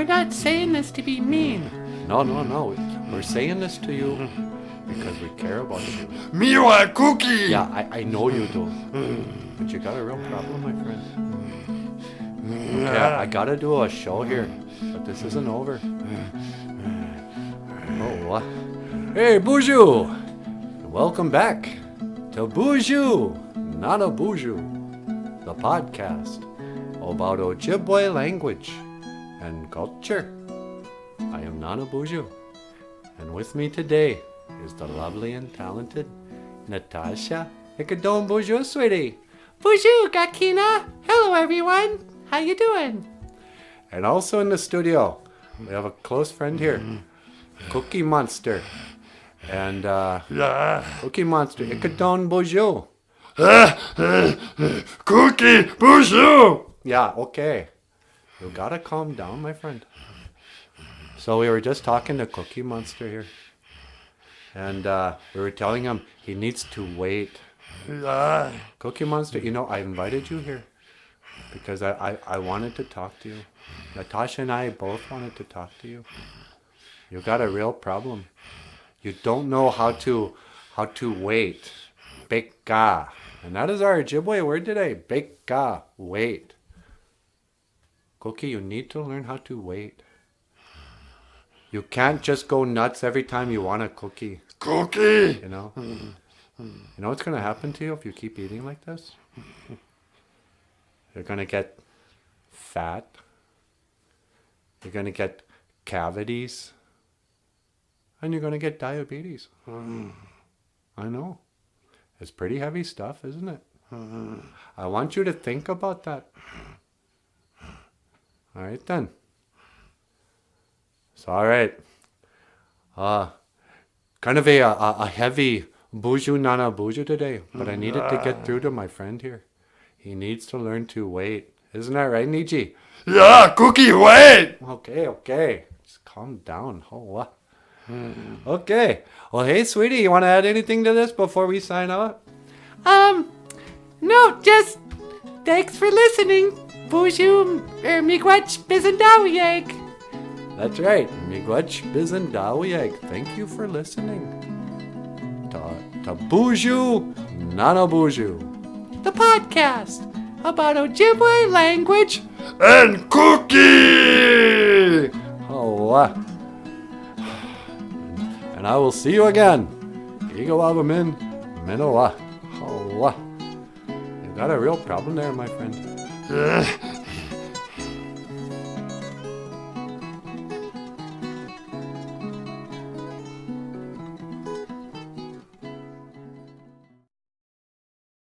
we're not saying this to be mean. No. We're saying this to you because we care about you. Me want cookie. Yeah, I know you do. But you got a real problem, my friend. Okay, I gotta do a show here, but this isn't over. Oh, hey, Boozhoo! Welcome back to Boozhoo, not a Boozhoo, the podcast about Ojibwe language and culture. I am Nana Boozhoo, and with me today is the lovely and talented Natasha Ikadon Boozhoo, sweetie. Boozhoo, Gakina. Hello, everyone. How you doing? And also in the studio, we have a close friend here, Cookie Monster. And Cookie Monster, Ikadon Boozhoo. Cookie Boozhoo. Yeah, okay. You gotta calm down, my friend. So we were just talking to Cookie Monster here. And we were telling him he needs to wait. Cookie Monster, I invited you here because I wanted to talk to you. Natasha and I both wanted to talk to you. You got a real problem. You don't know how to wait. Beka. And that is our Ojibwe word today. Beka. Wait. Cookie, you need to learn how to wait. You can't just go nuts every time you want a cookie. Cookie. You know what's going to happen to you if you keep eating like this? You're going to get fat. You're going to get cavities. And you're going to get diabetes. I know. It's pretty heavy stuff, isn't it? I want you to think about that. All right, then. So, all right. Kind of a heavy Boozhoo Nana Boozhoo today, but I needed to get through to my friend here. He needs to learn to wait. Isn't that right, Niji? Yeah, Cookie, wait. Okay. Just calm down. Oh, Okay. Well, hey, sweetie, you want to add anything to this before we sign out? No, just thanks for listening. Boozhoo, miigwech bizendawiyeg. That's right, miigwech bizendawiyeg. Thank you for listening to Boozhoo, Nana Boozhoo, the podcast about Ojibwe language and cookie. Oh, and I will see you again. Igawabamin, Minowa. Oh, you got a real problem there, my friend.